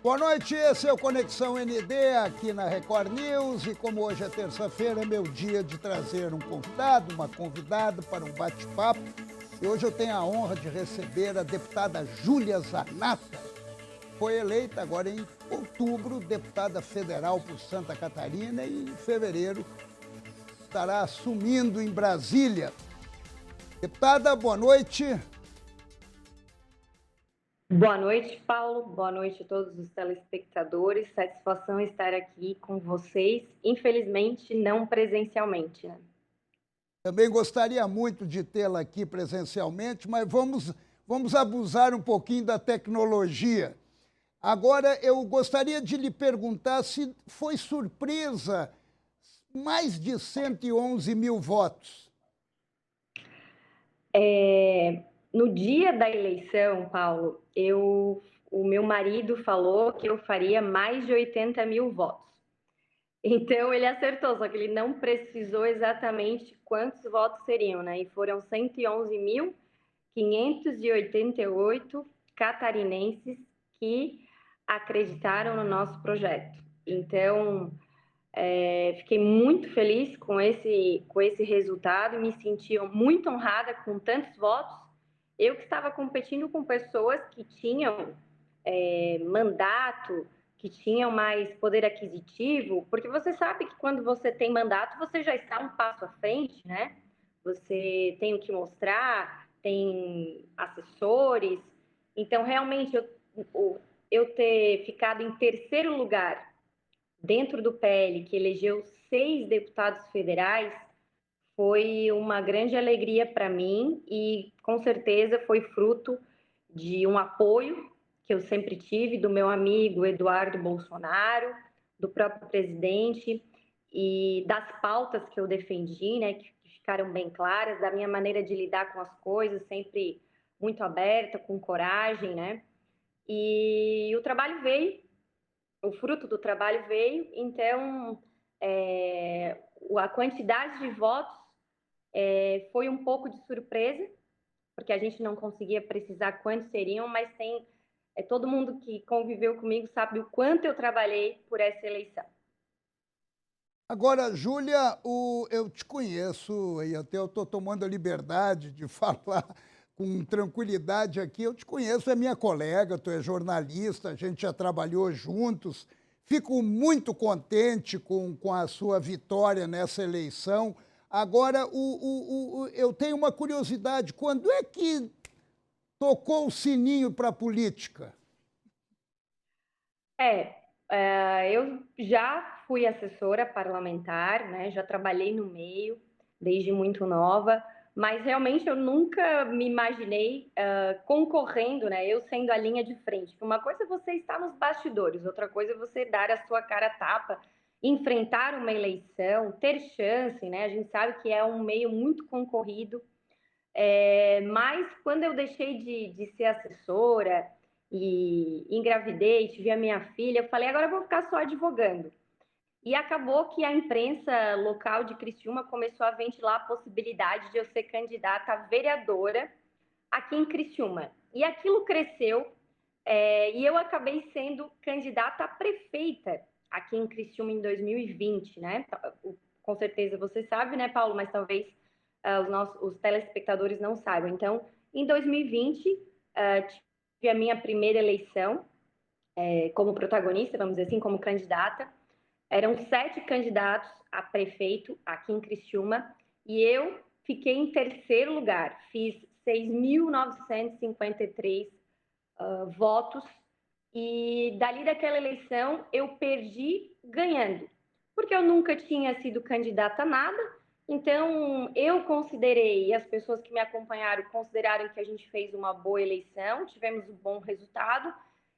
Boa noite, esse é o Conexão ND aqui na Record News e como hoje é terça-feira, é meu dia de trazer um convidado, uma convidada para um bate-papo. E hoje eu tenho a honra de receber a deputada Júlia Zanata. Foi eleita agora em outubro, deputada federal por Santa Catarina e em fevereiro estará assumindo em Brasília. Deputada, boa noite. Boa noite, Paulo. Boa noite a todos os telespectadores. Satisfação estar aqui com vocês. Infelizmente, não presencialmente, né? Também gostaria muito de tê-la aqui presencialmente, mas vamos abusar um pouquinho da tecnologia. Agora, eu gostaria de lhe perguntar se foi surpresa mais de 111 mil votos. No dia da eleição, Paulo, o meu marido falou que eu faria mais de 80 mil votos. Então, ele acertou, só que ele não precisou exatamente quantos votos seriam, né? E foram 111.588 catarinenses que acreditaram no nosso projeto. Então, fiquei muito feliz com esse resultado, me senti muito honrada com tantos votos. Eu que estava competindo com pessoas que tinham mandato, que tinham mais poder aquisitivo, porque você sabe que quando você tem mandato, você já está um passo à frente, né? Você tem o que mostrar, tem assessores. Então, realmente, eu ter ficado em terceiro lugar dentro do PL, que elegeu 6 deputados federais, foi uma grande alegria para mim e, com certeza, foi fruto de um apoio que eu sempre tive do meu amigo Eduardo Bolsonaro, do próprio presidente e das pautas que eu defendi, né, que ficaram bem claras, da minha maneira de lidar com as coisas, sempre muito aberta, com coragem, né? E o trabalho veio, o fruto do trabalho veio, então a quantidade de votos foi um pouco de surpresa, porque a gente não conseguia precisar quantos seriam, mas todo mundo que conviveu comigo sabe o quanto eu trabalhei por essa eleição. Agora, Júlia, eu te conheço e até eu estou tomando a liberdade de falar com tranquilidade aqui. Eu te conheço, é minha colega, tu é jornalista, a gente já trabalhou juntos. Fico muito contente com a sua vitória nessa eleição. Agora, eu tenho uma curiosidade, quando é que tocou o sininho para a política? Eu já fui assessora parlamentar, né? Já trabalhei no meio desde muito nova, mas realmente eu nunca me imaginei concorrendo, né? Eu sendo a linha de frente. Uma coisa é você estar nos bastidores, outra coisa é você dar a sua cara a tapa, enfrentar uma eleição, ter chance, né? A gente sabe que é um meio muito concorrido, mas quando eu deixei de ser assessora e engravidei, tive a minha filha, eu falei, agora eu vou ficar só advogando. E acabou que a imprensa local de Criciúma começou a ventilar a possibilidade de eu ser candidata a vereadora aqui em Criciúma. E aquilo cresceu, e eu acabei sendo candidata a prefeita aqui em Criciúma em 2020, né? Com certeza você sabe, né, Paulo? Mas talvez os telespectadores não saibam. Então, em 2020, tive a minha primeira eleição como protagonista, vamos dizer assim, como candidata. Eram 7 candidatos a prefeito aqui em Criciúma e eu fiquei em terceiro lugar. Fiz 6.953 votos e dali daquela eleição eu perdi ganhando, porque eu nunca tinha sido candidata a nada. Então eu considerei, e as pessoas que me acompanharam consideraram que a gente fez uma boa eleição, tivemos um bom resultado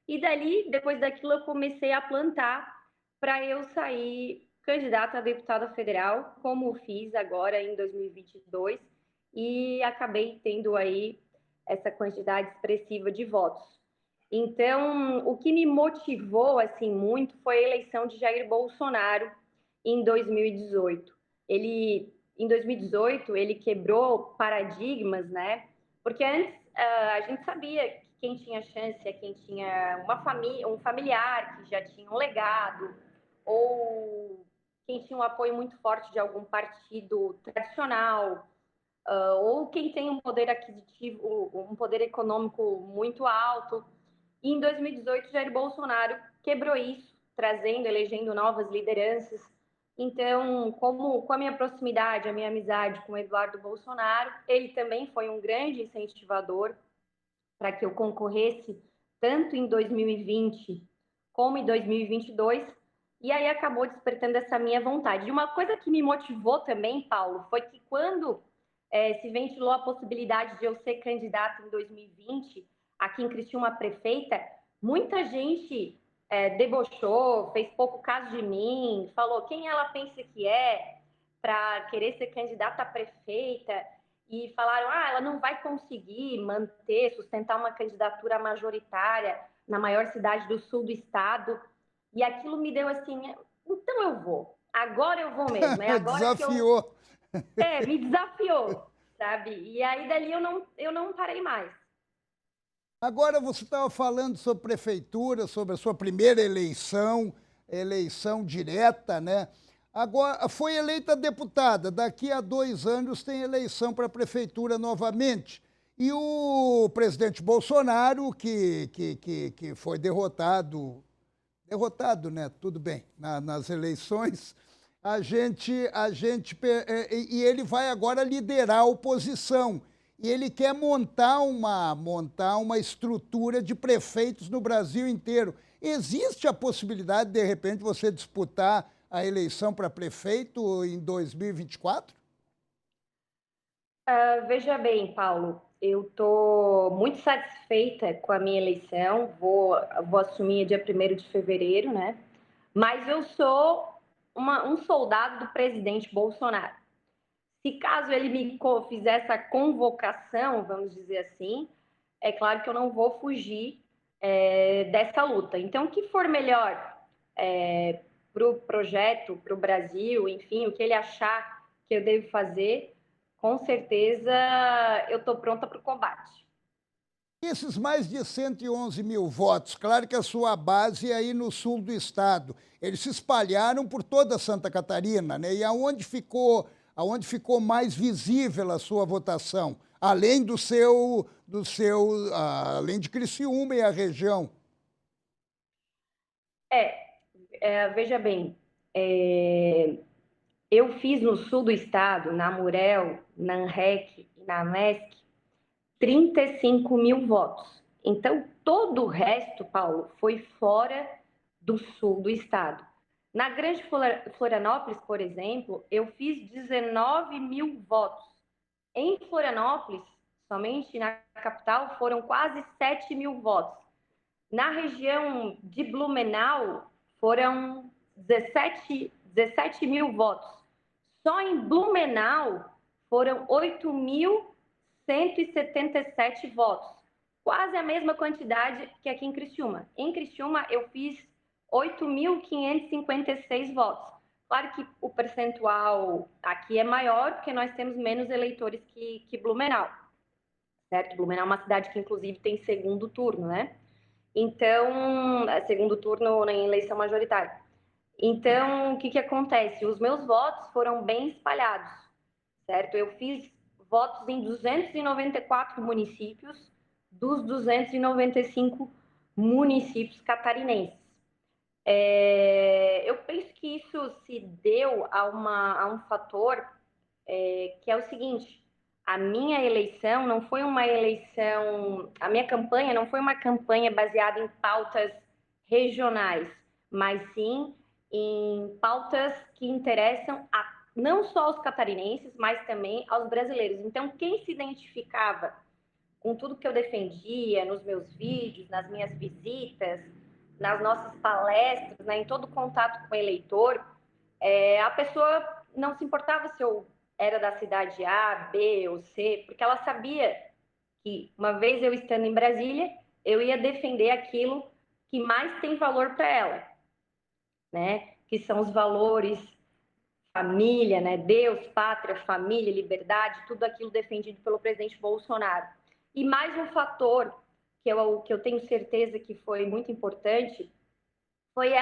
e dali, depois daquilo, eu comecei a plantar para eu sair candidata a deputada federal, como fiz agora em 2022, e acabei tendo aí essa quantidade expressiva de votos. Então, o que me motivou assim muito foi a eleição de Jair Bolsonaro em 2018. Em 2018, ele quebrou paradigmas, né? Porque antes a gente sabia quem tinha chance é quem tinha uma família, um familiar que já tinha um legado, ou quem tinha um apoio muito forte de algum partido tradicional, ou quem tem um poder aquisitivo, um poder econômico muito alto. E em 2018, Jair Bolsonaro quebrou isso, trazendo, elegendo novas lideranças. Então, como com a minha proximidade, a minha amizade com o Eduardo Bolsonaro, ele também foi um grande incentivador para que eu concorresse tanto em 2020 como em 2022, e aí acabou despertando essa minha vontade. E uma coisa que me motivou também, Paulo, foi que quando se ventilou a possibilidade de eu ser candidata em 2020, aqui em Criciúma prefeita, muita gente debochou, fez pouco caso de mim, falou quem ela pensa que é para querer ser candidata a prefeita, e falaram, ela não vai conseguir manter, sustentar uma candidatura majoritária na maior cidade do sul do estado. E aquilo me deu assim, então eu vou, agora eu vou mesmo, é agora que eu... Desafiou. Me desafiou, sabe? E aí dali eu não parei mais. Agora você estava falando sobre prefeitura, sobre a sua primeira eleição, eleição direta, né? Agora, foi eleita deputada, daqui a 2 anos tem eleição para a prefeitura novamente. E o presidente Bolsonaro, que foi derrotado, né? Tudo bem, nas eleições, e ele vai agora liderar a oposição. E ele quer montar uma estrutura de prefeitos no Brasil inteiro. Existe a possibilidade, de repente, você disputar a eleição para prefeito em 2024? Veja bem, Paulo, eu estou muito satisfeita com a minha eleição, vou assumir dia 1º de fevereiro, né? Mas eu sou um soldado do presidente Bolsonaro. Se caso ele me fizer essa convocação, vamos dizer assim, é claro que eu não vou fugir dessa luta. Então, o que for melhor para o projeto, para o Brasil, enfim, o que ele achar que eu devo fazer, com certeza eu estou pronta para o combate. Esses mais de 111 mil votos, claro que a sua base é aí no sul do estado. Eles se espalharam por toda Santa Catarina, né? E aonde ficou mais visível a sua votação? Além além de Criciúma e a região. Veja bem, eu fiz no sul do estado, na Murel, na ANREC e na MESC, 35 mil votos. Então, todo o resto, Paulo, foi fora do sul do estado. Na Grande Florianópolis, por exemplo, eu fiz 19 mil votos. Em Florianópolis, somente na capital, foram quase 7 mil votos. Na região de Blumenau, foram 17 mil votos. Só em Blumenau, foram 8.177 votos. Quase a mesma quantidade que aqui em Criciúma. Em Criciúma, eu fiz 8.556 votos. Claro que o percentual aqui é maior, porque nós temos menos eleitores que Blumenau, certo? Blumenau é uma cidade que, inclusive, tem segundo turno, né? Então, segundo turno em eleição majoritária. Então, o que acontece? Os meus votos foram bem espalhados, certo? Eu fiz votos em 294 municípios dos 295 municípios catarinenses. Eu penso que isso se deu a um fator que é o seguinte: a minha eleição não foi uma eleição, a minha campanha não foi uma campanha baseada em pautas regionais, mas sim em pautas que interessam não só aos catarinenses, mas também aos brasileiros. Então, quem se identificava com tudo que eu defendia nos meus vídeos, nas minhas visitas, nas nossas palestras, né, em todo contato com o eleitor, a pessoa não se importava se eu era da cidade A, B ou C, porque ela sabia que, uma vez eu estando em Brasília, eu ia defender aquilo que mais tem valor para ela, né? Que são os valores família, né? Deus, pátria, família, liberdade, tudo aquilo defendido pelo presidente Bolsonaro. E mais um fator que eu tenho certeza que foi muito importante foi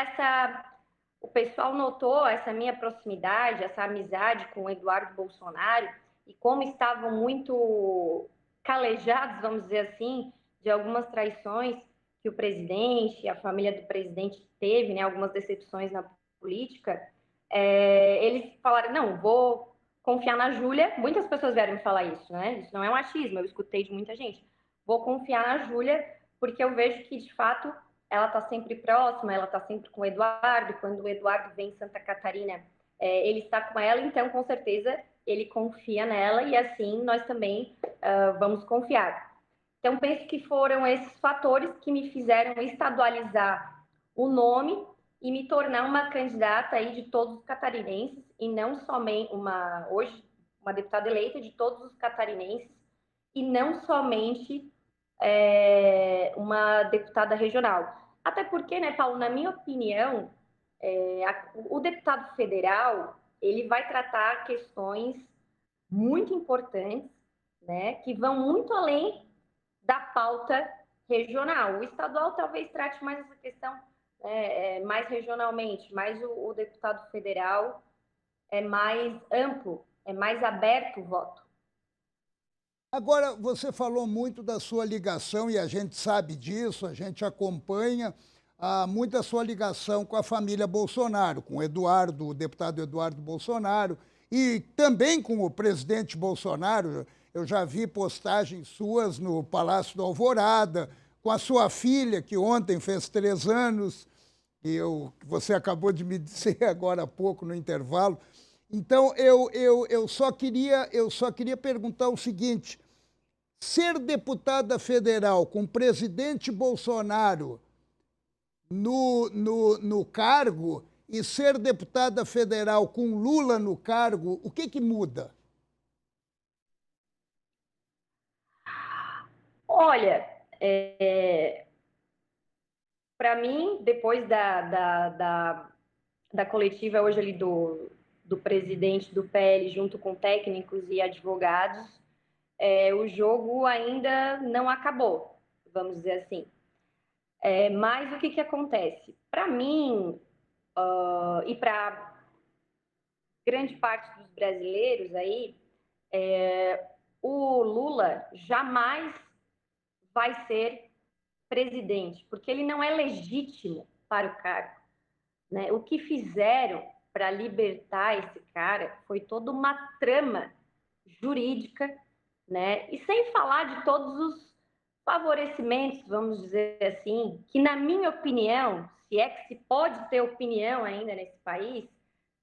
o pessoal notou essa minha proximidade, essa amizade com o Eduardo Bolsonaro e como estavam muito calejados, vamos dizer assim, de algumas traições que o presidente, a família do presidente teve, né, algumas decepções na política. Eles falaram, não, vou confiar na Júlia. Muitas pessoas vieram me falar isso, né? Isso não é um achismo, eu escutei de muita gente. Vou confiar na Júlia porque eu vejo que, de fato, ela está sempre próxima, ela está sempre com o Eduardo. Quando o Eduardo vem em Santa Catarina, ele está com ela, então, com certeza, ele confia nela e, assim, nós também vamos confiar. Então, penso que foram esses fatores que me fizeram estadualizar o nome e me tornar uma candidata aí de todos os catarinenses e não somente hoje uma deputada eleita de todos os catarinenses e não somente uma deputada regional. Até porque, né, Paulo, na minha opinião, o deputado federal ele vai tratar questões muito importantes, né, que vão muito além da pauta regional. O estadual talvez trate mais essa questão mais regionalmente, mas o deputado federal é mais amplo, é mais aberto o voto. Agora, você falou muito da sua ligação, e a gente sabe disso, a gente acompanha muito a sua ligação com a família Bolsonaro, com o Eduardo, o deputado Eduardo Bolsonaro, e também com o presidente Bolsonaro. Eu já vi postagens suas no Palácio do Alvorada, com a sua filha, que ontem fez 3 anos, que você acabou de me dizer agora há pouco no intervalo. Então, eu só queria perguntar o seguinte: ser deputada federal com o presidente Bolsonaro no cargo e ser deputada federal com Lula no cargo, o que muda? Olha, para mim, depois da coletiva hoje ali do presidente do PL, junto com técnicos e advogados, o jogo ainda não acabou, vamos dizer assim. Mas o que acontece? Para mim, e para grande parte dos brasileiros aí, o Lula jamais vai ser presidente, porque ele não é legítimo para o cargo. Né? O que fizeram para libertar esse cara foi toda uma trama jurídica, né? E sem falar de todos os favorecimentos, vamos dizer assim, que na minha opinião, se é que se pode ter opinião ainda nesse país,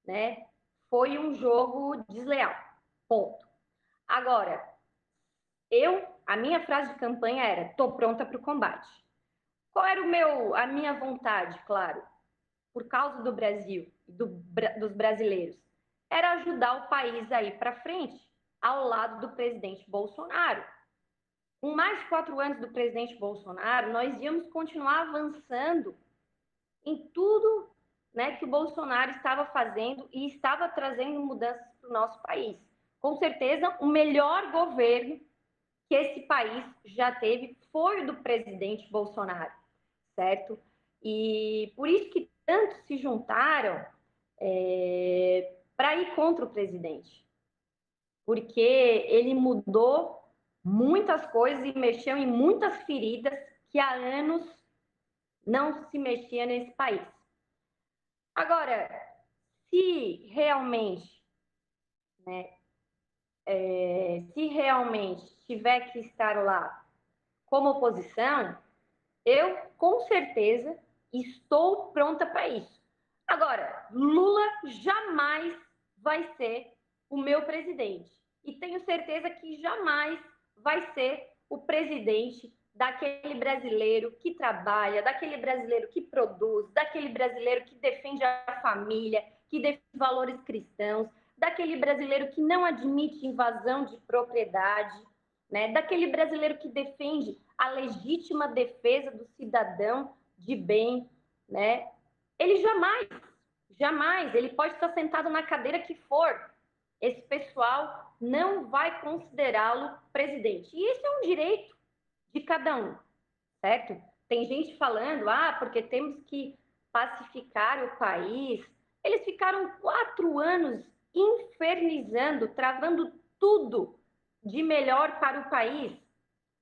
né? Foi um jogo desleal. Ponto. Agora, a minha frase de campanha era: "Tô pronta para o combate". Qual era a minha vontade, claro? Por causa do Brasil, dos brasileiros, era ajudar o país a ir para frente, ao lado do presidente Bolsonaro. Com mais 4 anos do presidente Bolsonaro, nós íamos continuar avançando em tudo, né, que o Bolsonaro estava fazendo e estava trazendo mudanças para o nosso país. Com certeza, o melhor governo que esse país já teve foi o do presidente Bolsonaro, certo? E por isso que tantos se juntaram para ir contra o presidente, porque ele mudou muitas coisas e mexeu em muitas feridas que há anos não se mexia nesse país. Agora, se realmente, né, se realmente tiver que estar lá como oposição, eu com certeza estou pronta para isso. Agora, Lula jamais vai ser o meu presidente. E tenho certeza que jamais vai ser o presidente daquele brasileiro que trabalha, daquele brasileiro que produz, daquele brasileiro que defende a família, que defende valores cristãos, daquele brasileiro que não admite invasão de propriedade, né? Daquele brasileiro que defende a legítima defesa do cidadão de bem, né? Ele jamais, ele pode estar sentado na cadeira que for, esse pessoal não vai considerá-lo presidente. E esse é um direito de cada um, certo? Tem gente falando, porque temos que pacificar o país. Eles ficaram 4 anos infernizando, travando tudo de melhor para o país.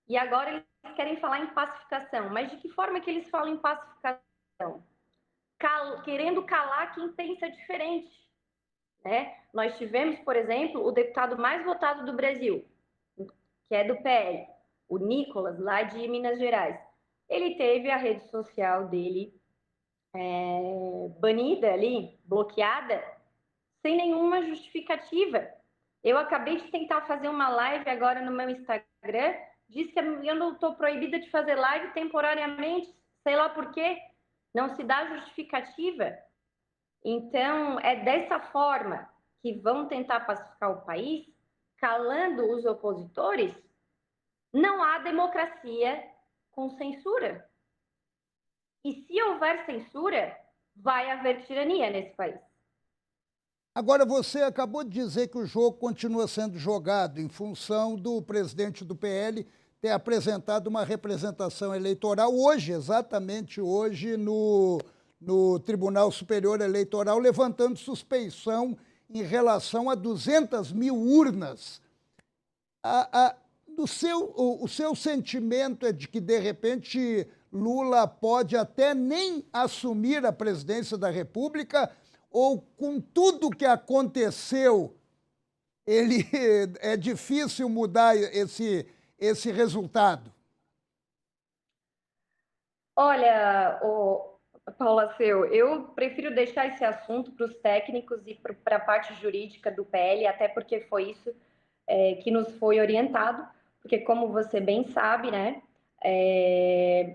E agora eles querem falar em pacificação. Mas de que forma que eles falam em pacificação? Querendo calar quem pensa diferente. Né? Nós tivemos, por exemplo, o deputado mais votado do Brasil, que é do PL, o Nicolas, lá de Minas Gerais. Ele teve a rede social dele banida ali, bloqueada, sem nenhuma justificativa. Eu acabei de tentar fazer uma live agora no meu Instagram, diz que eu não estou proibida de fazer live temporariamente, sei lá por quê, não se dá justificativa. Então, é dessa forma que vão tentar pacificar o país, calando os opositores. Não há democracia com censura. E se houver censura, vai haver tirania nesse país. Agora, você acabou de dizer que o jogo continua sendo jogado em função do presidente do PL ter apresentado uma representação eleitoral hoje, exatamente hoje, no Tribunal Superior Eleitoral, levantando suspeição em relação a 200 mil urnas. O seu sentimento é de que, de repente, Lula pode até nem assumir a presidência da República, ou com tudo que aconteceu, ele é difícil mudar esse resultado? Olha, Paula, eu prefiro deixar esse assunto para os técnicos e para a parte jurídica do PL, até porque foi isso que nos foi orientado, porque como você bem sabe, né,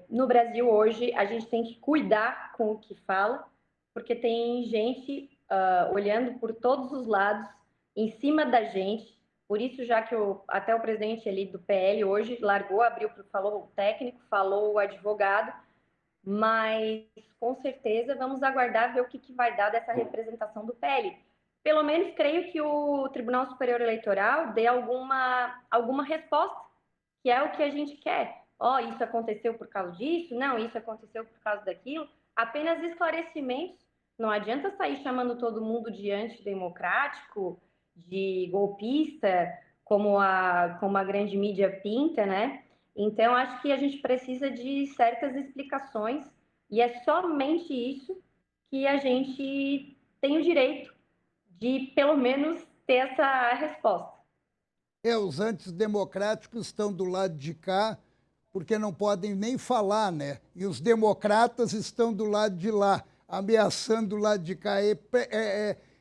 no Brasil hoje a gente tem que cuidar com o que fala, porque tem gente olhando por todos os lados, em cima da gente. Por isso, já que até o presidente ali do PL hoje largou, abriu, falou o técnico, falou o advogado, mas com certeza vamos aguardar ver o que vai dar dessa representação do PL. Pelo menos creio que o Tribunal Superior Eleitoral dê alguma resposta, que é o que a gente quer. Isso aconteceu por causa disso? Não, isso aconteceu por causa daquilo. Apenas esclarecimentos. Não adianta sair chamando todo mundo de antidemocrático, de golpista, como a grande mídia pinta, né? Então, acho que a gente precisa de certas explicações e é somente isso que a gente tem o direito de, pelo menos, ter essa resposta. Os antidemocráticos estão do lado de cá porque não podem nem falar, né? E os democratas estão do lado de lá, ameaçando o lado de cá.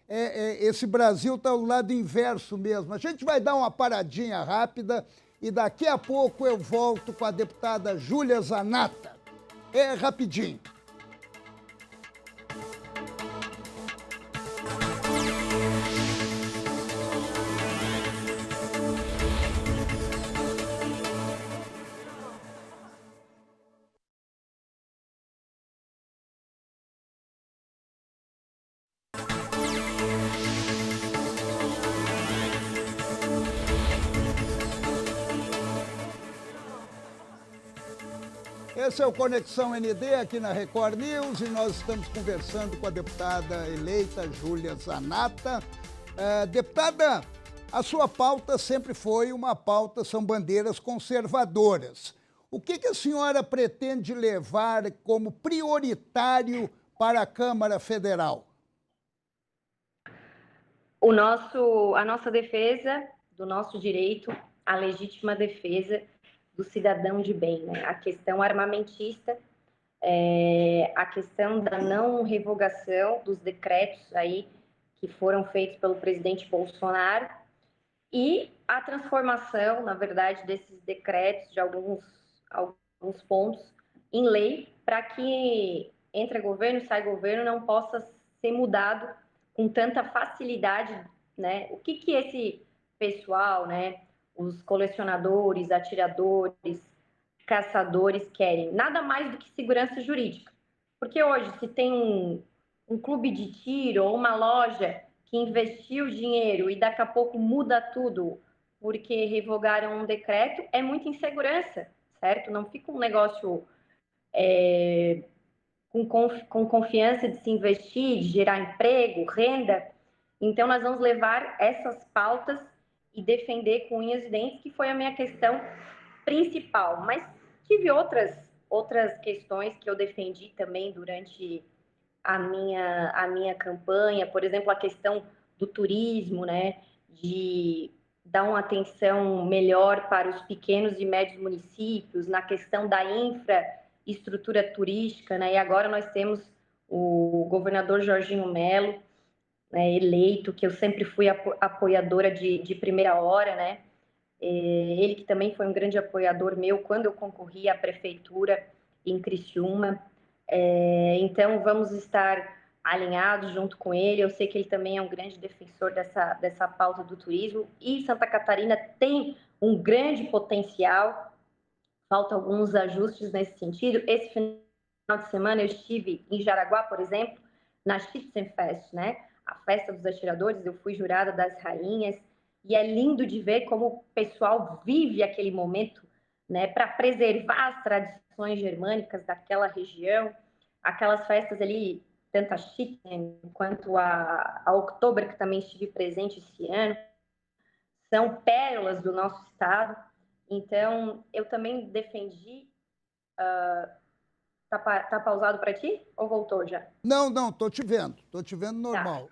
Esse Brasil está ao lado inverso mesmo. A gente vai dar uma paradinha rápida e daqui a pouco eu volto com a deputada Júlia Zanatta. É rapidinho. Esse é o Conexão ND aqui na Record News e nós estamos conversando com a deputada eleita Júlia Zanatta. Deputada, a sua pauta sempre foi uma pauta, são bandeiras conservadoras. O que a senhora pretende levar como prioritário para a Câmara Federal? A nossa defesa do nosso direito à legítima defesa do cidadão de bem, né? A questão armamentista, a questão da não revogação dos decretos aí que foram feitos pelo presidente Bolsonaro e a transformação, na verdade, desses decretos de alguns pontos em lei para que entre governo e sai governo não possa ser mudado com tanta facilidade, né? O que esse pessoal, né? Os colecionadores, atiradores, caçadores querem? Nada mais do que segurança jurídica. Porque hoje, se tem um clube de tiro ou uma loja que investiu dinheiro e daqui a pouco muda tudo porque revogaram um decreto, é muita insegurança. certo? Não fica um negócio com confiança de se investir, de gerar emprego, renda. Então, nós vamos levar essas pautas e defender com unhas e dentes, que foi a minha questão principal. Mas tive outras questões que eu defendi também durante a minha campanha, por exemplo, a questão do turismo, né, de dar uma atenção melhor para os pequenos e médios municípios, na questão da infraestrutura turística, né, e agora nós temos o governador Jorginho Melo, né, eleito, que eu sempre fui apoiadora de primeira hora, né, ele que também foi um grande apoiador meu quando eu concorri à prefeitura em Criciúma. Então, vamos estar alinhados junto com ele. Eu sei que ele também é um grande defensor dessa pauta do turismo. E Santa Catarina tem um grande potencial. Faltam alguns ajustes nesse sentido. Esse final de semana eu estive em Jaraguá, por exemplo, na Schützenfest, né? A festa dos atiradores. Eu fui jurada das rainhas. E é lindo de ver como o pessoal vive aquele momento, né, para preservar as tradições germânicas daquela região. Aquelas festas ali, tanto a Schützen quanto a Oktober, que também estive presente esse ano, são pérolas do nosso estado. Então, eu também defendi. Tá pausado para ti ou voltou já? Não, não, estou te vendo Tá. normal.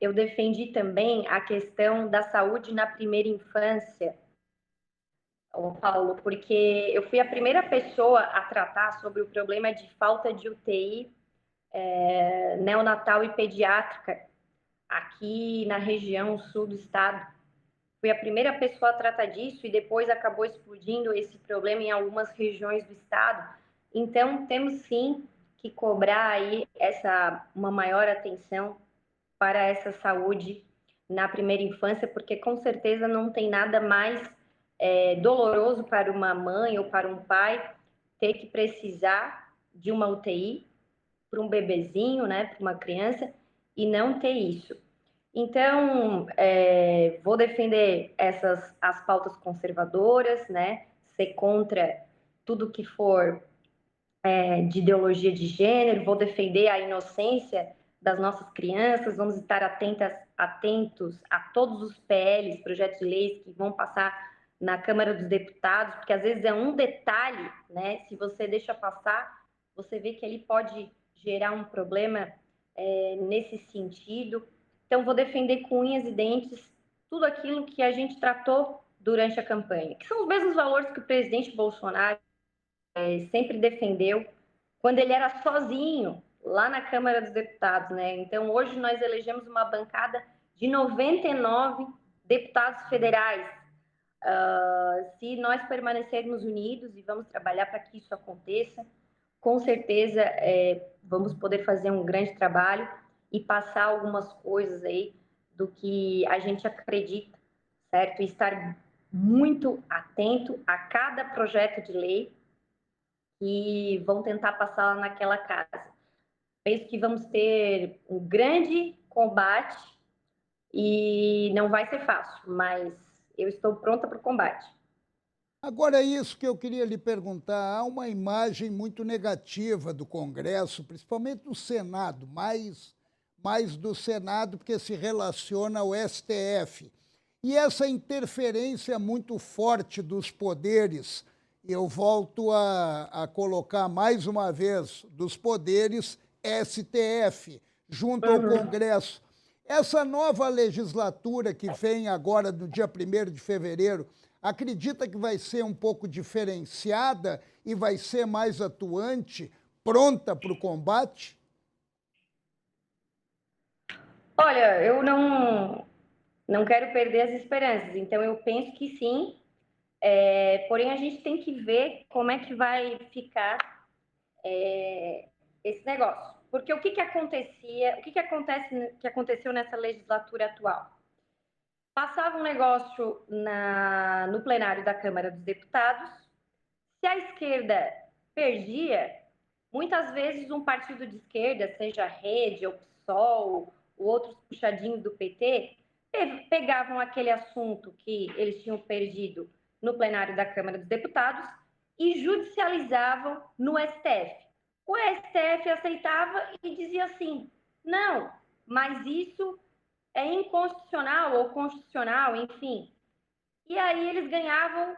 Eu defendi também a questão da saúde na primeira infância, Paulo, porque eu fui a primeira pessoa a tratar sobre o problema de falta de UTI neonatal e pediátrica aqui na região sul do estado. Fui a primeira pessoa a tratar disso e depois acabou explodindo esse problema em algumas regiões do estado. Então, temos sim que cobrar aí uma maior atenção para essa saúde na primeira infância, porque com certeza não tem nada mais doloroso para uma mãe ou para um pai ter que precisar de uma UTI para um bebezinho, né, para uma criança, e não ter isso. Então, vou defender as pautas conservadoras, né, ser contra tudo que for de ideologia de gênero, vou defender a inocência das nossas crianças, vamos estar atentos a todos os PLs, projetos de leis que vão passar na Câmara dos Deputados, porque às vezes é um detalhe, né? Se você deixa passar, você vê que ele pode gerar um problema nesse sentido. Então, vou defender com unhas e dentes tudo aquilo que a gente tratou durante a campanha, que são os mesmos valores que o presidente Bolsonaro sempre defendeu quando ele era sozinho lá na Câmara dos Deputados, né? Então, hoje nós elegemos uma bancada de 99 deputados federais. Se nós permanecermos unidos e vamos trabalhar para que isso aconteça, com certeza vamos poder fazer um grande trabalho e passar algumas coisas aí do que a gente acredita, certo? E estar muito atento a cada projeto de lei que vão tentar passar lá naquela casa. Penso que vamos ter um grande combate e não vai ser fácil, mas eu estou pronta para o combate. Agora, é isso que eu queria lhe perguntar. Há uma imagem muito negativa do Congresso, principalmente do Senado, mais do Senado, porque se relaciona ao STF. E essa interferência muito forte dos poderes, eu volto a colocar mais uma vez, dos poderes STF, junto ao Congresso. Essa nova legislatura que vem agora, no dia 1º de fevereiro, acredita que vai ser um pouco diferenciada e vai ser mais atuante, pronta para o combate? Olha, eu não quero perder as esperanças, então eu penso que sim, porém a gente tem que ver como é que vai ficar esse negócio. Porque o que aconteceu nessa legislatura atual? Passava um negócio no plenário da Câmara dos Deputados, se a esquerda perdia, muitas vezes um partido de esquerda, seja a Rede, ou PSOL, ou outros puxadinhos do PT, pegavam aquele assunto que eles tinham perdido no plenário da Câmara dos Deputados e judicializavam no STF. O STF aceitava e dizia assim: não, mas isso é inconstitucional ou constitucional, enfim. E aí eles ganhavam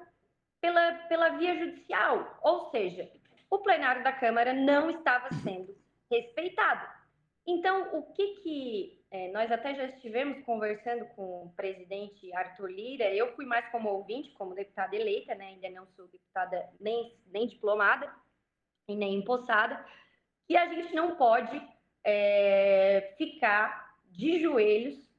pela via judicial, ou seja, o plenário da Câmara não estava sendo respeitado. Então, o que nós até já estivemos conversando com o presidente Arthur Lira, eu fui mais como ouvinte, como deputada eleita, né? Ainda não sou deputada nem diplomada e nem empossada, que a gente não pode ficar de joelhos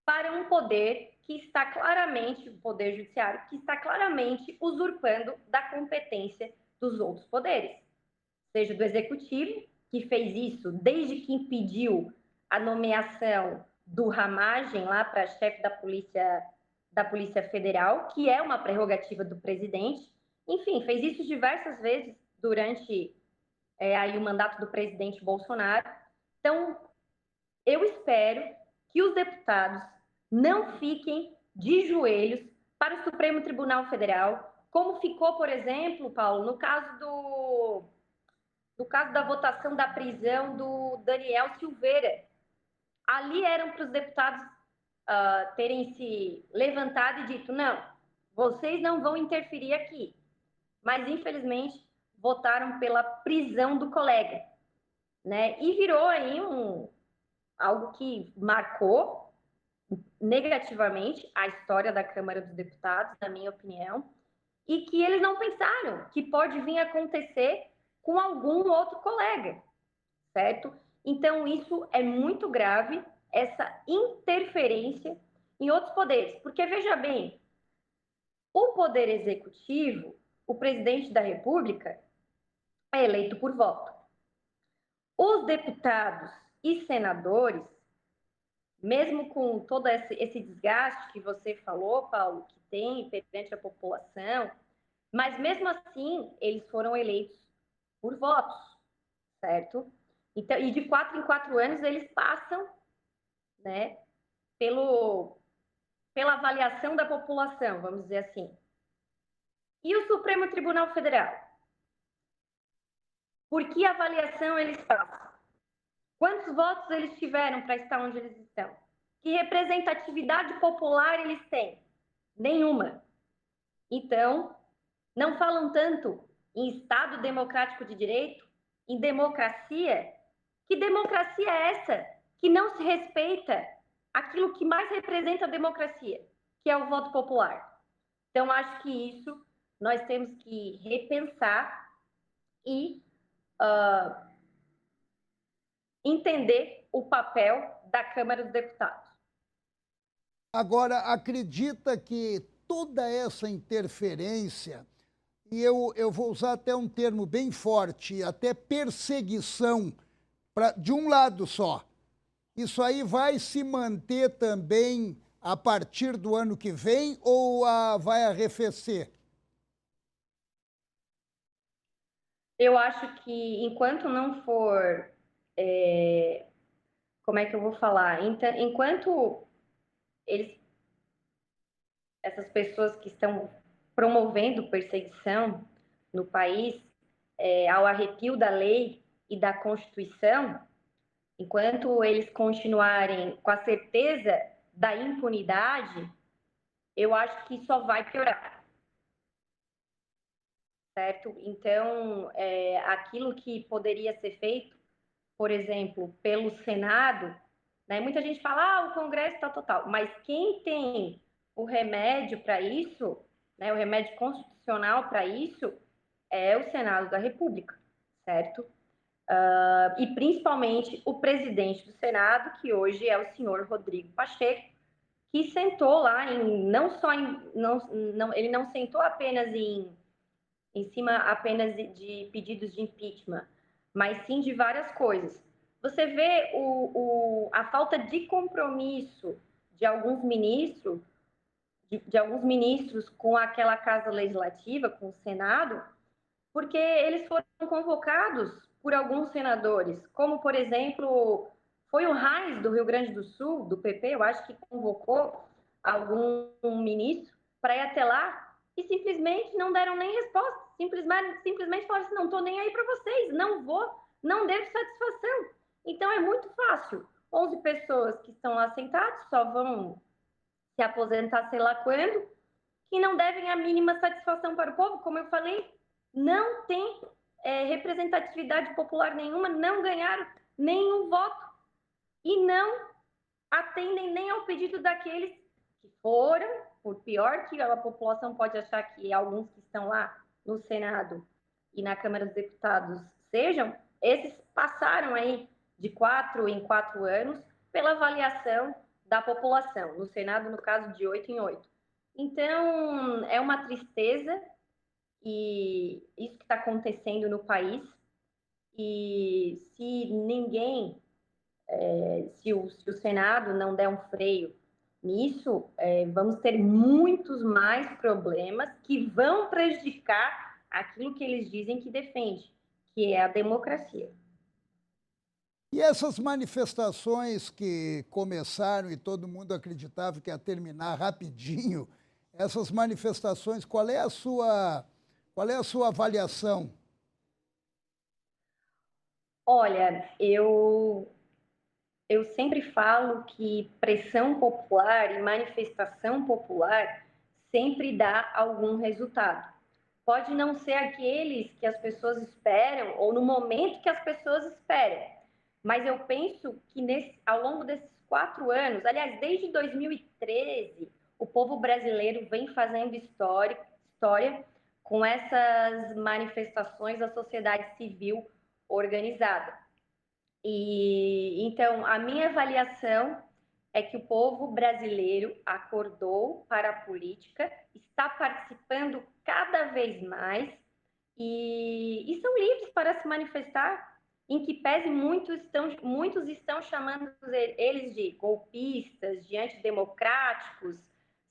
para um poder que está claramente, o poder judiciário, que está claramente usurpando da competência dos outros poderes, seja do executivo, que fez isso desde que impediu a nomeação do Ramagem lá para chefe da Polícia Federal, que é uma prerrogativa do presidente. Enfim, fez isso diversas vezes durante aí o mandato do presidente Bolsonaro. Então, eu espero que os deputados não fiquem de joelhos para o Supremo Tribunal Federal, como ficou, por exemplo, Paulo, no caso da votação da prisão do Daniel Silveira. Ali eram para os deputados terem se levantado e dito: não, vocês não vão interferir aqui. Mas, infelizmente, votaram pela prisão do colega, né? E virou aí algo que marcou negativamente a história da Câmara dos Deputados, na minha opinião, e que eles não pensaram que pode vir a acontecer com algum outro colega, certo? Então, isso é muito grave, essa interferência em outros poderes. Porque, veja bem, o poder executivo, o presidente da República, é eleito por voto. Os deputados e senadores, mesmo com todo esse desgaste que você falou, Paulo, que tem perante a população, mas mesmo assim eles foram eleitos por votos, certo? Então, e de 4 em 4 anos eles passam, né, pela avaliação da população, vamos dizer assim. E o Supremo Tribunal Federal? Por que avaliação eles passam? Quantos votos eles tiveram para estar onde eles estão? Que representatividade popular eles têm? Nenhuma. Então, não falam tanto em Estado democrático de direito, em democracia. Que democracia é essa que não se respeita aquilo que mais representa a democracia, que é o voto popular? Então, acho que isso nós temos que repensar e entender o papel da Câmara dos Deputados. Agora, acredita que toda essa interferência, e eu vou usar até um termo bem forte, até perseguição, de um lado só, isso aí vai se manter também a partir do ano que vem ou vai arrefecer? Eu acho que enquanto não for, como é que eu vou falar? Enquanto essas pessoas que estão promovendo perseguição no país, ao arrepio da lei e da Constituição, enquanto eles continuarem com a certeza da impunidade, eu acho que só vai piorar. Certo? Então, aquilo que poderia ser feito, por exemplo, pelo Senado, né? Muita gente fala, o Congresso tal, mas quem tem o remédio para isso, né? O remédio constitucional para isso, é o Senado da República, certo? E principalmente o presidente do Senado, que hoje é o senhor Rodrigo Pacheco, que sentou lá ele não sentou apenas em cima apenas de pedidos de impeachment, mas sim de várias coisas. Você vê a falta de compromisso de alguns ministros, de alguns ministros com aquela casa legislativa, com o Senado, porque eles foram convocados por alguns senadores, como, por exemplo, foi o Reis, do Rio Grande do Sul, do PP, eu acho que convocou algum ministro para ir até lá e simplesmente não deram nem resposta, simplesmente falaram assim, não estou nem aí para vocês, não vou, não devo satisfação. Então é muito fácil. 11 pessoas que estão lá sentadas só vão se aposentar sei lá quando, que não devem a mínima satisfação para o povo, como eu falei, não tem representatividade popular nenhuma, não ganharam nenhum voto e não atendem nem ao pedido daqueles que foram, por pior que a população pode achar que alguns que estão lá no Senado e na Câmara dos Deputados sejam, esses passaram aí de 4 em 4 anos pela avaliação da população, no Senado, no caso, de 8 em 8. Então, é uma tristeza e isso que está acontecendo no país. E se ninguém, se o Senado não der um freio nisso, vamos ter muitos mais problemas que vão prejudicar aquilo que eles dizem que defende, que é a democracia. E essas manifestações que começaram e todo mundo acreditava que ia terminar rapidinho, essas manifestações, qual é a sua avaliação? Olha, eu sempre falo que pressão popular e manifestação popular sempre dá algum resultado. Pode não ser aqueles que as pessoas esperam ou no momento que as pessoas esperam, mas eu penso que ao longo desses 4 anos, aliás, desde 2013, o povo brasileiro vem fazendo história com essas manifestações da sociedade civil organizada. E então a minha avaliação é que o povo brasileiro acordou para a política, está participando cada vez mais e são livres para se manifestar, em que pese muitos estão chamando eles de golpistas, de antidemocráticos,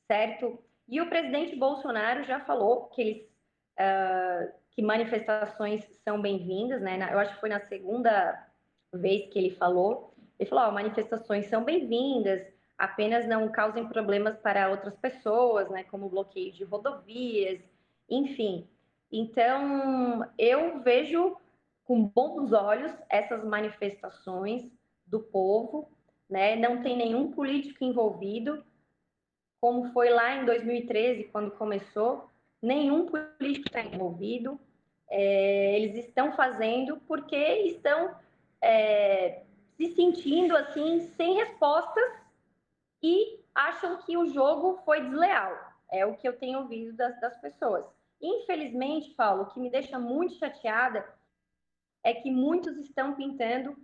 certo? E o presidente Bolsonaro já falou que que manifestações são bem-vindas, né? Eu acho que foi na segunda vez que ele falou, manifestações são bem-vindas, apenas não causem problemas para outras pessoas, né, como bloqueio de rodovias, enfim. Então, eu vejo com bons olhos essas manifestações do povo, né? Não tem nenhum político envolvido, como foi lá em 2013, quando começou, nenhum político está envolvido. Eles estão fazendo porque estão se sentindo assim sem respostas e acham que o jogo foi desleal. É o que eu tenho ouvido das pessoas. Infelizmente, Paulo, o que me deixa muito chateada é que muitos estão pintando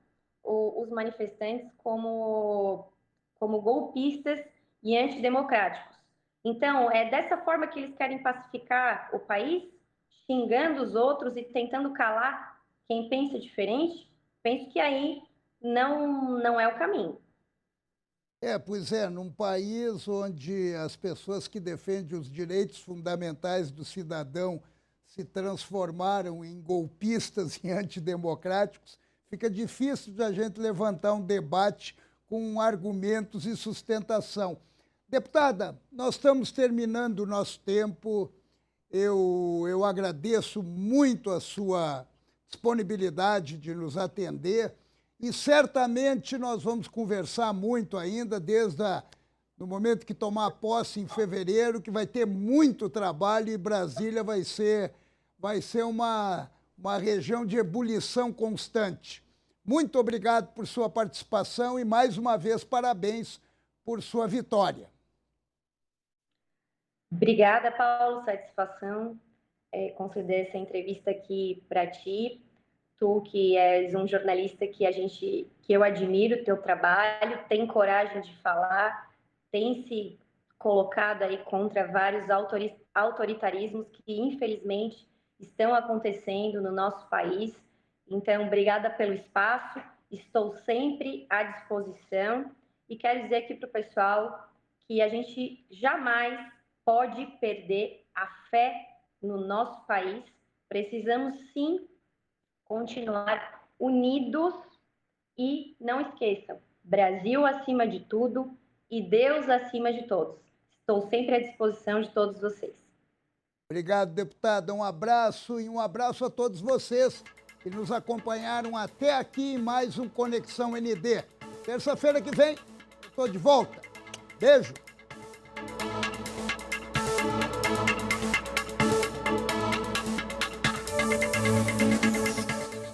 os manifestantes como golpistas e antidemocráticos. Então, é dessa forma que eles querem pacificar o país, xingando os outros e tentando calar quem pensa diferente. Penso que aí não é o caminho. Pois é, num país onde as pessoas que defendem os direitos fundamentais do cidadão se transformaram em golpistas e antidemocráticos, fica difícil de a gente levantar um debate com argumentos e sustentação. Deputada, nós estamos terminando o nosso tempo. Eu agradeço muito a sua disponibilidade de nos atender e certamente nós vamos conversar muito ainda no momento que tomar posse em fevereiro, que vai ter muito trabalho e Brasília vai ser uma região de ebulição constante. Muito obrigado por sua participação e, mais uma vez, parabéns por sua vitória. Obrigada, Paulo. Satisfação conceder essa entrevista aqui para ti. Tu que és um jornalista que eu admiro o teu trabalho, tem coragem de falar, tem se colocado aí contra vários autoritarismos que infelizmente estão acontecendo no nosso país. Então, obrigada pelo espaço, estou sempre à disposição e quero dizer aqui para o pessoal que a gente jamais pode perder a fé no nosso país. Precisamos sim continuar unidos e não esqueçam, Brasil acima de tudo e Deus acima de todos. Estou sempre à disposição de todos vocês. Obrigado, deputada. Um abraço e um abraço a todos vocês que nos acompanharam até aqui em mais um Conexão ND. Terça-feira que vem, estou de volta. Beijo.